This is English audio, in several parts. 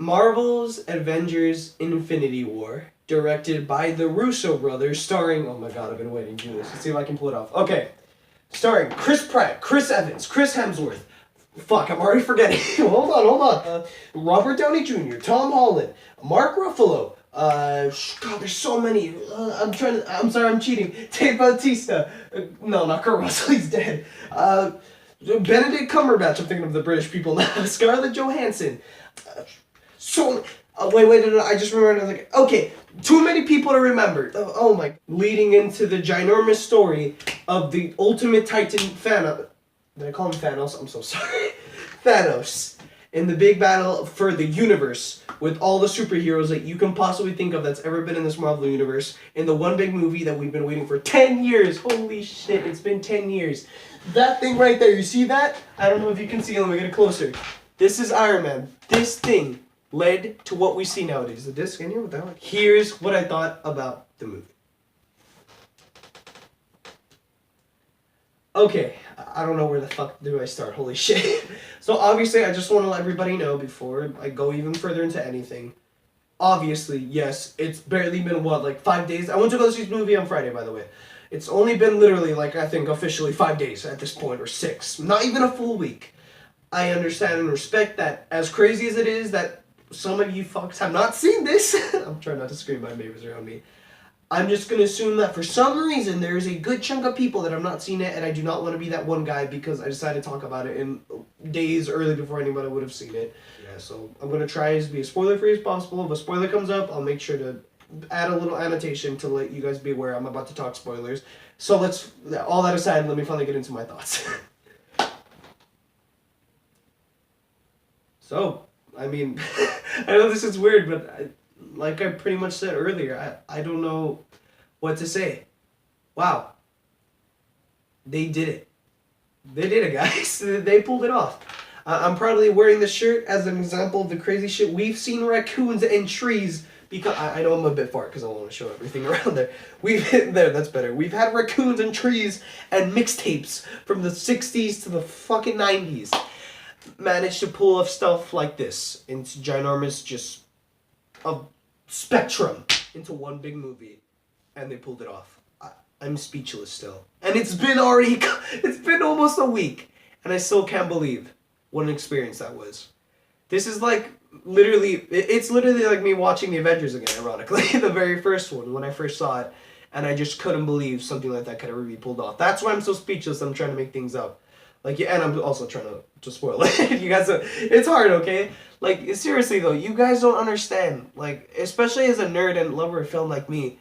Marvel's Avengers Infinity War, directed by the Russo brothers, starring... Oh my god, I've been waiting to do this. Let's see if I can pull it off. Okay. Starring Chris Pratt, Chris Evans, Chris Hemsworth. Fuck, I'm already forgetting. hold on. Robert Downey Jr., Tom Holland, Mark Ruffalo. God, there's so many. I'm sorry, I'm cheating. Dave Bautista. No, not Kurt Russell, he's dead. Benedict Cumberbatch, I'm thinking of the British people now. Scarlett Johansson. Wait, no, I just remembered. I was like, okay, too many people to remember. Oh my. Leading into the ginormous story of the ultimate Titan Thanos. Did I call him Thanos? I'm so sorry. Thanos. In the big battle for the universe with all the superheroes that you can possibly think of that's ever been in this Marvel universe. In the one big movie that we've been waiting for 10 years. Holy shit, it's been 10 years. That thing right there, you see that? I don't know if you can see it. Let me get it closer. This is Iron Man. This thing led to what we see nowadays. The disc in here? What the hell? Here's what I thought about the movie. Okay, I don't know where the fuck do I start. Holy shit. So obviously, I just want to let everybody know before I go even further into anything. Obviously, yes, it's barely been, what, like 5 days? I went to go see this movie on Friday, by the way. It's only been literally, like, I think officially 5 days at this point, or 6. Not even a full week. I understand and respect that, as crazy as it is that some of you fucks have not seen this. I'm trying not to scream my neighbors around me. I'm just going to assume that for some reason there's a good chunk of people that have not seen it, and I do not want to be that one guy because I decided to talk about it in days early before anybody would have seen it. Yeah, so I'm going to try to be as spoiler-free as possible. If a spoiler comes up, I'll make sure to add a little annotation to let you guys be aware I'm about to talk spoilers. So all that aside, let me finally get into my thoughts. So, I mean, I know this is weird, but like I pretty much said earlier, I don't know what to say. Wow. They did it. They did it, guys. They pulled it off. I'm proudly wearing this shirt as an example of the crazy shit. We've seen raccoons and trees because... I know I'm a bit far because I want to show everything around there. That's better. We've had raccoons and trees and mixtapes from the 60s to the fucking 90s. Managed to pull off stuff like this. It's ginormous, just a spectrum into one big movie. And they pulled it off. I'm speechless still. And it's been almost a week. And I still can't believe what an experience that was. This is like, it's literally like me watching the Avengers again, ironically. The very first one, when I first saw it. And I just couldn't believe something like that could ever be pulled off. That's why I'm so speechless. I'm trying to make things up. Like, yeah, and I'm also trying to spoil it. You guys, it's hard, okay? Like, seriously, though, you guys don't understand. Like, especially as a nerd and lover of film like me,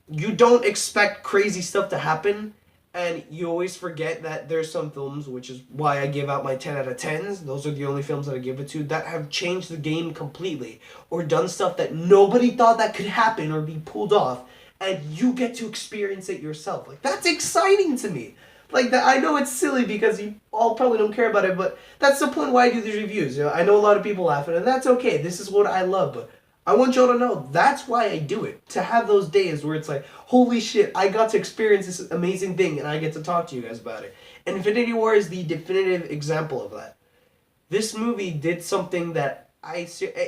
you don't expect crazy stuff to happen, and you always forget that there's some films, which is why I give out my 10 out of 10s, those are the only films that I give it to, that have changed the game completely, or done stuff that nobody thought that could happen or be pulled off, and you get to experience it yourself. Like, that's exciting to me. Like, that, I know it's silly because you all probably don't care about it, but that's the point why I do these reviews. You know, I know a lot of people laughing, and that's okay. This is what I love, but I want y'all to know that's why I do it. To have those days where it's like, holy shit, I got to experience this amazing thing, and I get to talk to you guys about it. And Infinity War is the definitive example of that. This movie did something that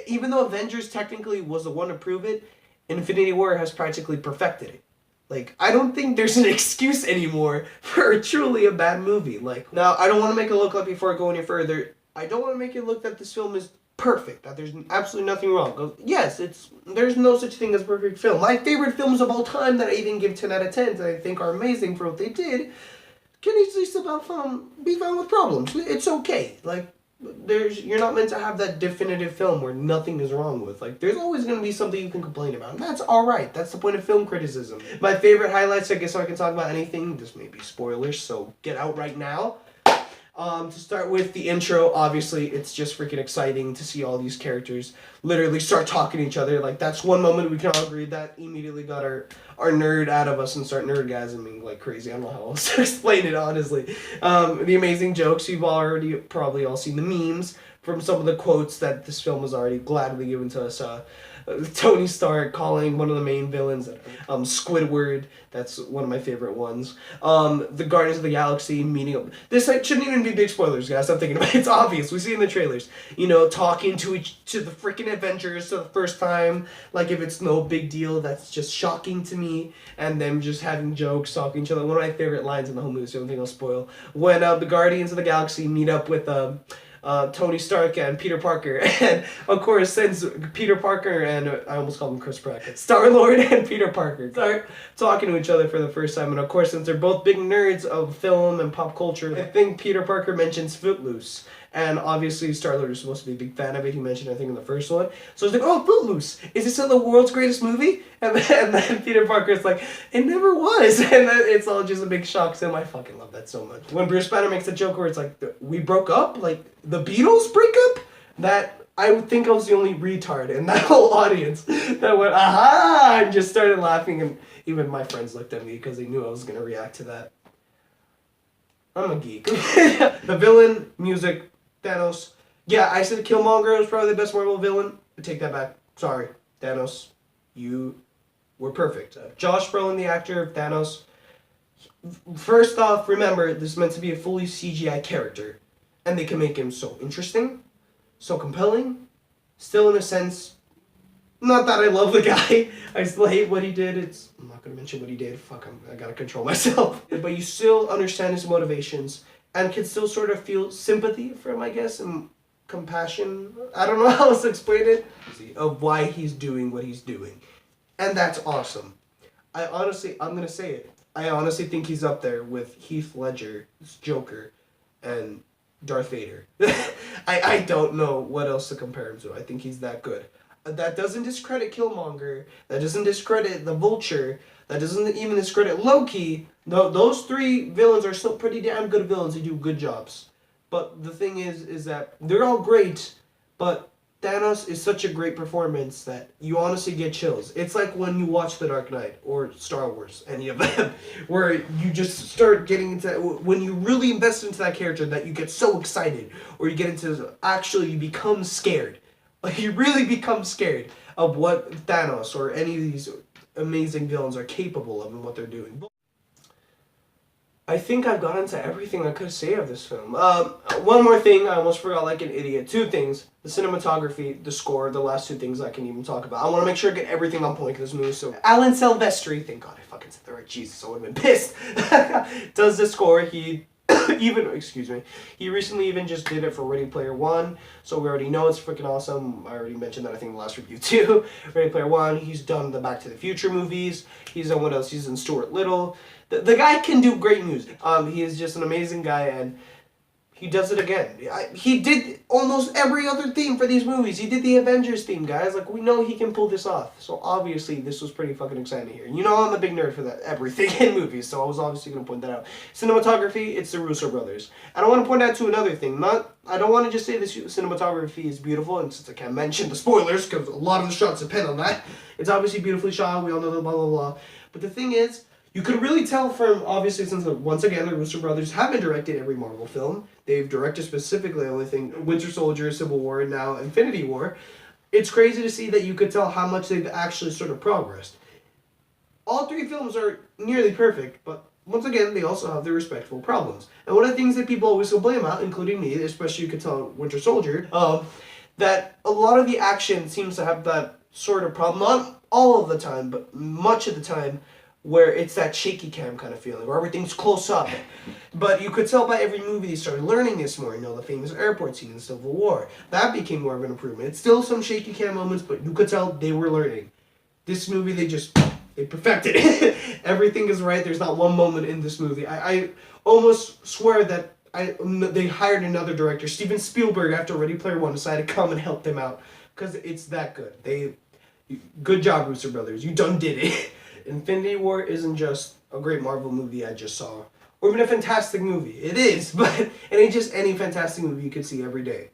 even though Avengers technically was the one to prove it, Infinity War has practically perfected it. Like, I don't think there's an excuse anymore for truly a bad movie. Like, now, I don't want to make it look like, before I go any further, I don't want to make it look that this film is perfect, that there's absolutely nothing wrong. Yes, there's no such thing as a perfect film. My favorite films of all time that I even give 10 out of 10 that I think are amazing for what they did can easily still be found with problems. It's okay. Like, you're not meant to have that definitive film where nothing is wrong with. Like, there's always going to be something you can complain about, and that's alright. That's the point of film criticism. My favorite highlights, I guess, so I can talk about anything, this may be spoilers, so get out right now. To start with the intro, obviously, it's just freaking exciting to see all these characters literally start talking to each other. Like, that's one moment we can all agree that immediately got our nerd out of us and start nerdgasming like crazy. I don't know how else to explain it, honestly. The amazing jokes, you've already probably all seen the memes from some of the quotes that this film has already gladly given to us. Tony Stark calling one of the main villains Squidward. That's one of my favorite ones. The Guardians of the Galaxy meeting up. This shouldn't even be big spoilers, guys. I'm thinking about it. It's obvious. We see in the trailers. You know, talking to the freaking Avengers for the first time. Like if it's no big deal, that's just shocking to me. And them just having jokes, talking to each other. One of my favorite lines in the whole movie. So I don't think I'll spoil. When the Guardians of the Galaxy meet up with Tony Stark and Peter Parker, and of course since Peter Parker and I almost called him Chris Pratt, Star-Lord and Peter Parker start talking to each other for the first time, and of course since they're both big nerds of film and pop culture, I think Peter Parker mentions Footloose, and obviously Star-Lord is supposed to be a big fan of it. He mentioned, I think, in the first one. So he's like, oh, Footloose, is it still the world's greatest movie? And then Peter Parker's like, it never was. And then it's all just a big shock to him. I fucking love that so much. When Bruce Banner makes a joke where it's like, we broke up? Like, the Beatles break up? That, I would think I was the only retard in that whole audience that went, aha, and just started laughing. And even my friends looked at me because they knew I was going to react to that. I'm a geek. The villain, music, Thanos. Yeah, I said Killmonger was probably the best Marvel villain. I take that back. Sorry, Thanos. You were perfect. Josh Brolin, the actor of Thanos. First off, remember, this is meant to be a fully CGI character. And they can make him so interesting, so compelling. Still, in a sense, not that I love the guy. I still hate what he did. I'm not going to mention what he did. Fuck, I got to control myself. But you still understand his motivations and can still sort of feel sympathy for him, I guess, and compassion. I don't know how else to explain it. Of why he's doing what he's doing. And that's awesome. I'm going to say it. I honestly think he's up there with Heath Ledger's Joker and Darth Vader. I don't know what else to compare him to. I think he's that good. That doesn't discredit Killmonger. That doesn't discredit the Vulture. That doesn't even discredit Loki. No, those three villains are still pretty damn good villains. They do good jobs. But the thing is that they're all great, but Thanos is such a great performance that you honestly get chills. It's like when you watch The Dark Knight or Star Wars, any of them, where you just start getting into when you really invest into that character that you get so excited, or you get into actually you become scared. Like you really become scared of what Thanos or any of these amazing villains are capable of and what they're doing. I think I've gotten to everything I could say of this film. One more thing, I almost forgot like an idiot. Two things. The cinematography, the score, the last two things I can even talk about. I want to make sure I get everything on point in this movie. So Alan Silvestri, thank God I fucking said the right Jesus, I would have been pissed, does the score. He recently even just did it for Ready Player One, so we already know it's freaking awesome. I already mentioned that I think in the last review too. Ready Player One, he's done the Back to the Future movies, he's done what else, he's in Stuart Little. The guy can do great music. He is just an amazing guy, and he does it again. He did almost every other theme for these movies. He did the Avengers theme, guys. Like, we know he can pull this off. So, obviously, this was pretty fucking exciting to hear. You know I'm a big nerd for that, everything in movies, so I was obviously going to point that out. Cinematography, it's the Russo brothers. And I want to point out to another thing. I don't want to just say this cinematography is beautiful, and since I can't mention the spoilers, because a lot of the shots depend on that, it's obviously beautifully shot, we all know the blah, blah, blah. But the thing is, you could really tell from, obviously, since, once again, the Russo brothers haven't directed every Marvel film. They've directed specifically the only thing, Winter Soldier, Civil War, and now Infinity War. It's crazy to see that you could tell how much they've actually sort of progressed. All three films are nearly perfect, but once again, they also have their respectful problems. And one of the things that people always complain about, including me, especially you could tell Winter Soldier, that a lot of the action seems to have that sort of problem. Not all of the time, but much of the time, where it's that shaky cam kind of feeling, where everything's close up. But you could tell by every movie they started learning this more. You know, the famous airport scene in Civil War. That became more of an improvement. It's still some shaky cam moments, but you could tell they were learning. This movie, they perfected it. Everything is right. There's not one moment in this movie. I almost swear that they hired another director, Steven Spielberg, after Ready Player One, decided to come and help them out. Because it's that good. Good job, Russo brothers. You done did it. Infinity War isn't just a great Marvel movie I just saw, or even a fantastic movie. It is, but it ain't just any fantastic movie you could see every day.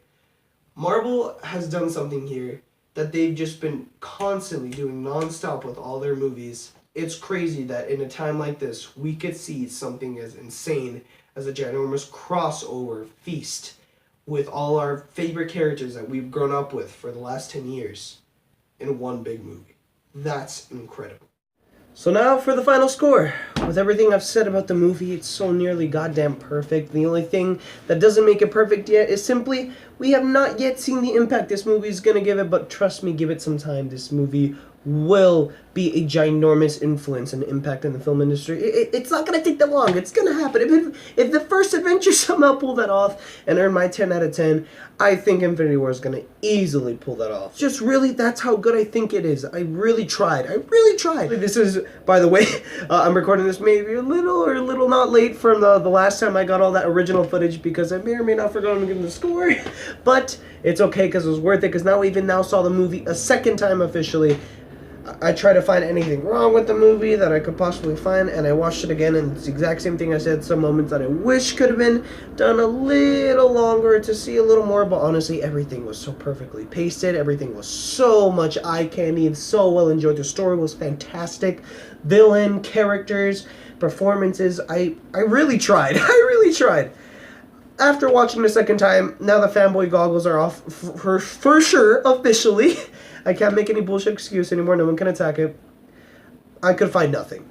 Marvel has done something here that they've just been constantly doing non-stop with all their movies. It's crazy that in a time like this, we could see something as insane as a ginormous crossover feast with all our favorite characters that we've grown up with for the last 10 years in one big movie. That's incredible. So now for the final score. With everything I've said about the movie, it's so nearly goddamn perfect. The only thing that doesn't make it perfect yet is simply we have not yet seen the impact this movie is going to give it, but trust me, give it some time. This movie will be a ginormous influence and impact in the film industry. It's not going to take that long. It's going to happen. If the first Avengers somehow pull that off and earn my 10 out of 10, I think Infinity War is going to easily pull that off. Just really, that's how good I think it is. I really tried. This is, by the way, I'm recording this maybe a little not late from the last time I got all that original footage because I may or may not forgot to give them the score. But it's okay because it was worth it because now even now saw the movie a second time officially. I try to find anything wrong with the movie that I could possibly find, and I watched it again, and it's the exact same thing I said. Some moments that I wish could have been done a little longer to see a little more, but honestly, everything was so perfectly pasted. Everything was so much eye candy and so well enjoyed. The story was fantastic. Villain, characters, performances. I really tried. I really tried. After watching the second time, now the fanboy goggles are off for sure, officially. I can't make any bullshit excuse anymore. No one can attack it. I could find nothing.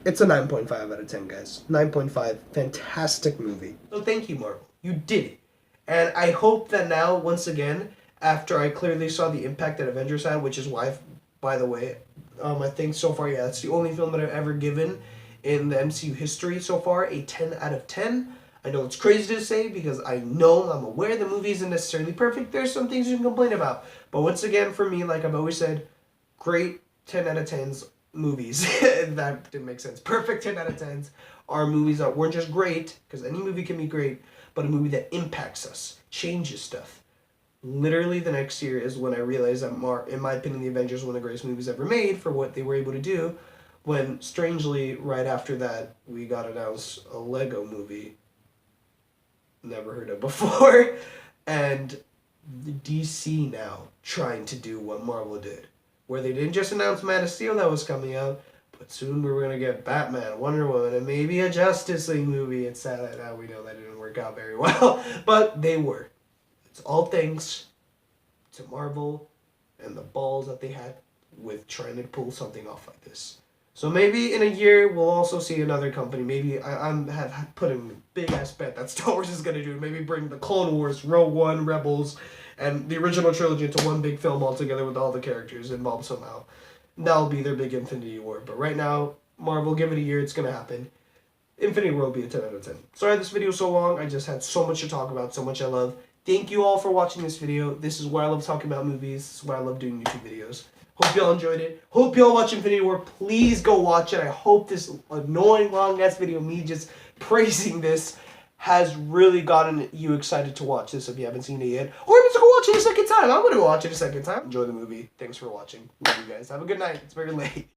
It's a 9.5 out of 10, guys. 9.5. Fantastic movie. So thank you, Marvel. You did it. And I hope that now, once again, after I clearly saw the impact that Avengers had, which is why, by the way, I think so far, yeah, it's the only film that I've ever given in the MCU history so far a 10 out of 10. I know it's crazy to say because I'm aware the movie isn't necessarily perfect. There's some things you can complain about. But once again, for me, like I've always said, great 10 out of 10s movies. That didn't make sense. Perfect 10 out of 10s are movies that weren't just great, because any movie can be great, but a movie that impacts us, changes stuff. Literally the next year is when I realized that, in my opinion, the Avengers were one of the greatest movies ever made for what they were able to do, when strangely, right after that, we got announced a Lego movie. Never heard of before, and DC now trying to do what Marvel did, where they didn't just announce Man of Steel that was coming out, but soon we were going to get Batman, Wonder Woman, and maybe a Justice League movie. It's sad that now we know that didn't work out very well, but they were. It's all thanks to Marvel and the balls that they had with trying to pull something off like this. So maybe in a year we'll also see another company. Maybe I have put in a big ass bet that Star Wars is gonna do. Maybe bring the Clone Wars, Rogue One, Rebels, and the original trilogy into one big film altogether with all the characters involved somehow. That'll be their big Infinity War. But right now, Marvel, give it a year, it's gonna happen. Infinity War will be a 10 out of 10. Sorry this video was so long. I just had so much to talk about, so much I love. Thank you all for watching this video. This is why I love talking about movies. This is why I love doing YouTube videos. Hope y'all enjoyed it. Hope y'all watch Infinity War. Please go watch it. I hope this annoying long-ass video, me just praising this, has really gotten you excited to watch this if you haven't seen it yet. Or even to go watch it a second time. I'm going to go watch it a second time. Enjoy the movie. Thanks for watching. Love you guys. Have a good night. It's very late.